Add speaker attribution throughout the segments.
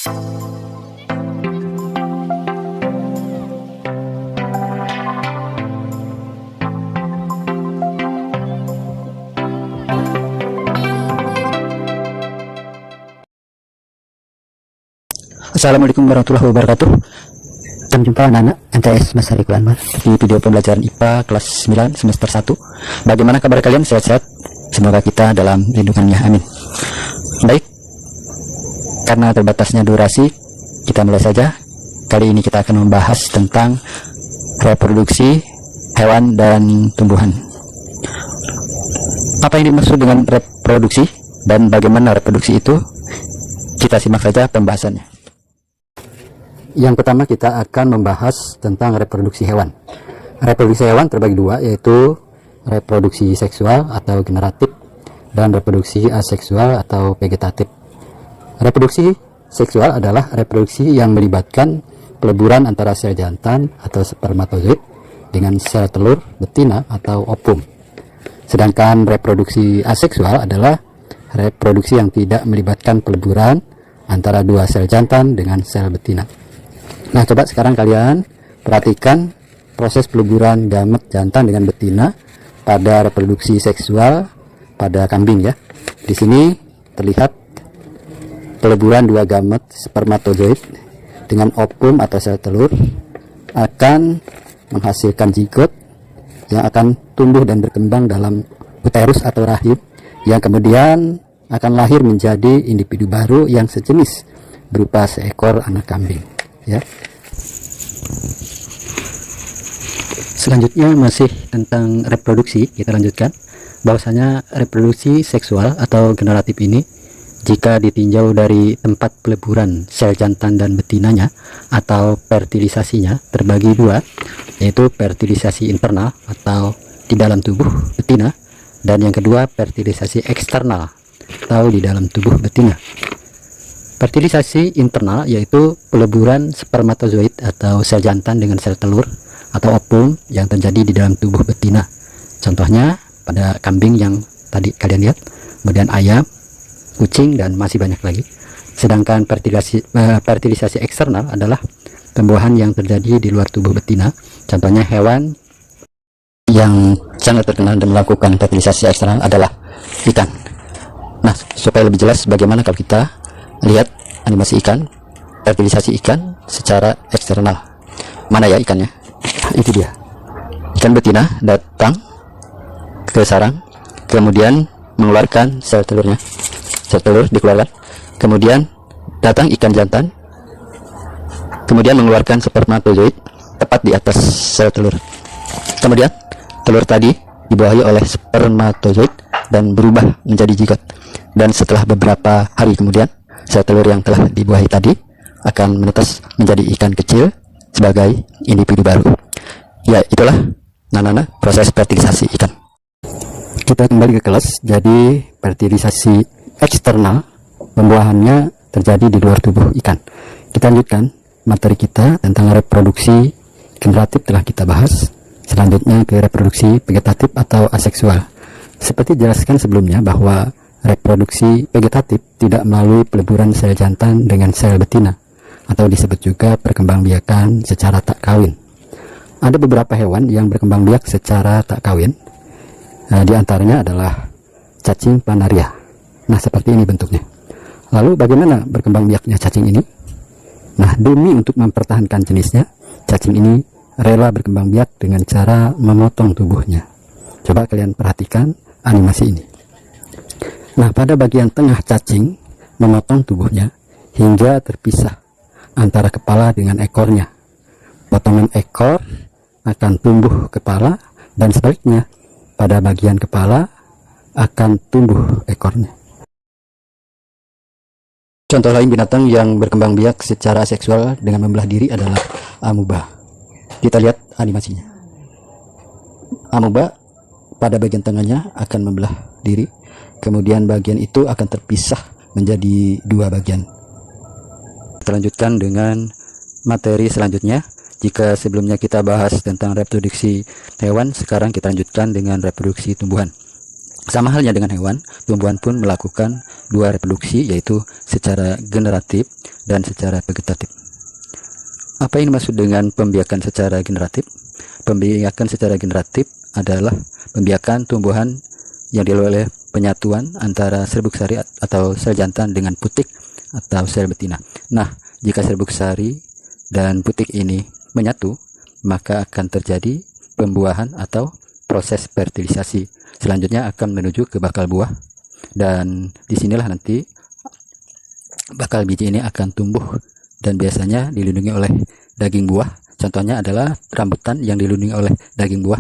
Speaker 1: Assalamualaikum warahmatullahi wabarakatuh. Sampai jumpa anak-anak MTS Mas Harikul Anwar di video pembelajaran IPA kelas 9 semester 1. Bagaimana kabar kalian? Sehat-sehat? Semoga kita dalam lindungannya, amin. Baik, karena terbatasnya durasi, kita mulai saja. Kali ini kita akan membahas tentang reproduksi hewan dan tumbuhan. Apa yang dimaksud dengan reproduksi dan bagaimana reproduksi itu? Kita simak saja pembahasannya. Yang pertama, kita akan membahas tentang reproduksi hewan. Reproduksi hewan terbagi dua, yaitu reproduksi seksual atau generatif dan reproduksi aseksual atau vegetatif. Reproduksi seksual adalah reproduksi yang melibatkan peleburan antara sel jantan atau spermatozoid dengan sel telur betina atau ovum. Sedangkan reproduksi aseksual adalah reproduksi yang tidak melibatkan peleburan antara dua sel jantan dengan sel betina. Nah, coba sekarang kalian perhatikan proses peleburan gamet jantan dengan betina pada reproduksi seksual pada kambing ya. Di sini terlihat peleburan dua gamet spermatozoid dengan ovum atau sel telur akan menghasilkan zigot yang akan tumbuh dan berkembang dalam uterus atau rahim, yang kemudian akan lahir menjadi individu baru yang sejenis berupa seekor anak kambing ya. Selanjutnya masih tentang reproduksi, kita lanjutkan bahwasanya reproduksi seksual atau generatif ini jika ditinjau dari tempat peleburan sel jantan dan betinanya atau fertilisasinya terbagi dua, yaitu fertilisasi internal atau di dalam tubuh betina, dan yang kedua fertilisasi eksternal atau di dalam tubuh betina. Fertilisasi internal yaitu peleburan spermatozoid atau sel jantan dengan sel telur atau ovum yang terjadi di dalam tubuh betina. Contohnya pada kambing yang tadi kalian lihat, kemudian ayam, kucing, dan masih banyak lagi. Sedangkan fertilisasi eksternal adalah pembuahan yang terjadi di luar tubuh betina. Contohnya hewan yang sangat terkenal dan melakukan fertilisasi eksternal adalah ikan. Nah, supaya lebih jelas bagaimana kalau kita lihat animasi ikan, fertilisasi ikan secara eksternal. Mana ya ikannya? Itu dia. Ikan betina datang ke sarang, kemudian mengeluarkan sel telurnya. Sel telur dikeluarkan, kemudian datang ikan jantan, kemudian mengeluarkan spermatozoid tepat di atas sel telur. Kemudian telur tadi dibuahi oleh spermatozoid dan berubah menjadi zigot. Dan setelah beberapa hari kemudian, sel telur yang telah dibuahi tadi akan menetas menjadi ikan kecil sebagai individu baru. Ya, itulah nana proses fertilisasi ikan. Kita kembali ke kelas. Jadi fertilisasi eksternal, pembuahannya terjadi di luar tubuh ikan. Kita lanjutkan materi kita tentang reproduksi generatif telah kita bahas. Selanjutnya ke reproduksi vegetatif atau aseksual. Seperti dijelaskan sebelumnya bahwa reproduksi vegetatif tidak melalui peleburan sel jantan dengan sel betina, atau disebut juga perkembangbiakan secara tak kawin. Ada beberapa hewan yang berkembang biak secara tak kawin. Di antaranya adalah cacing planaria. Nah, seperti ini bentuknya. Lalu bagaimana berkembang biaknya cacing ini? Nah, demi untuk mempertahankan jenisnya, cacing ini rela berkembang biak dengan cara memotong tubuhnya. Coba kalian perhatikan animasi ini. Nah, pada bagian tengah cacing memotong tubuhnya hingga terpisah antara kepala dengan ekornya. Potongan ekor akan tumbuh kepala, dan sebaliknya pada bagian kepala akan tumbuh ekornya. Contoh lain binatang yang berkembang biak secara seksual dengan membelah diri adalah amuba. Kita lihat animasinya. Amuba pada bagian tengahnya akan membelah diri, kemudian bagian itu akan terpisah menjadi dua bagian. Kita lanjutkan dengan materi selanjutnya. Jika sebelumnya kita bahas tentang reproduksi hewan, sekarang kita lanjutkan dengan reproduksi tumbuhan. Sama halnya dengan hewan, tumbuhan pun melakukan dua reproduksi, yaitu secara generatif dan secara vegetatif. Apa yang dimaksud dengan pembiakan secara generatif? Pembiakan secara generatif adalah pembiakan tumbuhan yang dilalui oleh penyatuan antara serbuk sari atau sel jantan dengan putik atau sel betina. Nah, jika serbuk sari dan putik ini menyatu, maka akan terjadi pembuahan atau proses fertilisasi. Selanjutnya akan menuju ke bakal buah, dan disinilah nanti bakal biji ini akan tumbuh dan biasanya dilindungi oleh daging buah. Contohnya adalah rambutan yang dilindungi oleh daging buah.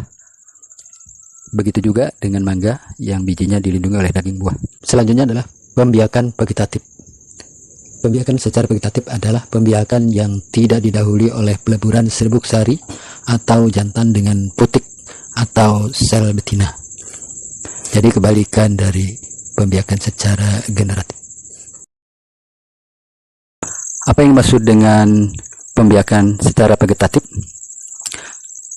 Speaker 1: Begitu juga dengan mangga yang bijinya dilindungi oleh daging buah. Selanjutnya adalah pembiakan vegetatif. Pembiakan secara vegetatif adalah pembiakan yang tidak didahului oleh peleburan serbuk sari atau jantan dengan putik atau sel betina. Jadi kebalikan dari pembiakan secara generatif. Apa yang dimaksud dengan pembiakan secara vegetatif?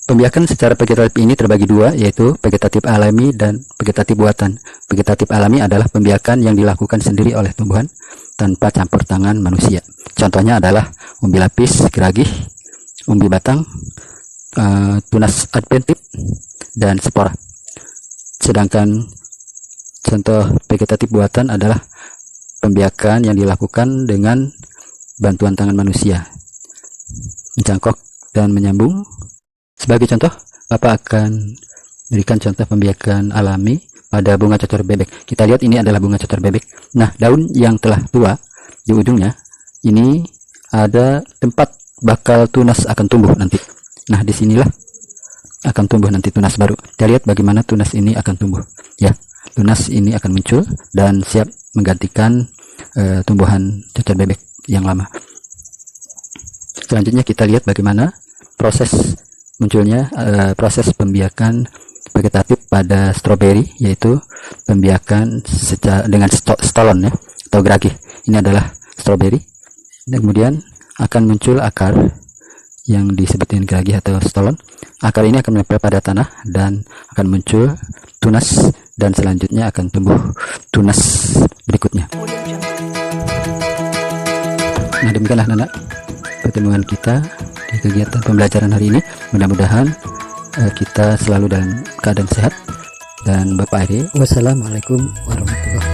Speaker 1: Pembiakan secara vegetatif ini terbagi dua, yaitu vegetatif alami dan vegetatif buatan. Vegetatif alami adalah pembiakan yang dilakukan sendiri oleh tumbuhan tanpa campur tangan manusia. Contohnya adalah umbi lapis, geragih, umbi batang, tunas adventif, dan spora. Sedangkan contoh vegetatif buatan adalah pembiakan yang dilakukan dengan bantuan tangan manusia, mencangkok dan menyambung. Sebagai contoh, Bapak akan berikan contoh pembiakan alami pada bunga cocor bebek. Kita lihat ini adalah bunga cocor bebek. Nah, daun yang telah tua di ujungnya ini ada tempat bakal tunas akan tumbuh nanti. Nah, disinilah akan tumbuh nanti tunas baru. Kita lihat bagaimana tunas ini akan tumbuh. Ya, tunas ini akan muncul dan siap menggantikan tumbuhan cocor bebek yang lama. Selanjutnya kita lihat bagaimana proses munculnya proses pembiakan vegetatif pada stroberi, yaitu pembiakan dengan stolon ya, atau geragih. Ini adalah stroberi. Dan kemudian akan muncul akar yang disebut dengan geragih atau stolon. Akar ini akan menempel pada tanah dan akan muncul tunas, dan selanjutnya akan tumbuh tunas berikutnya. Nah, demikianlah anak pertemuan kita di kegiatan pembelajaran hari ini. Mudah-mudahan kita selalu dalam keadaan sehat. Dan Bapak Ade, wassalamualaikum warahmatullahi wabarakatuh.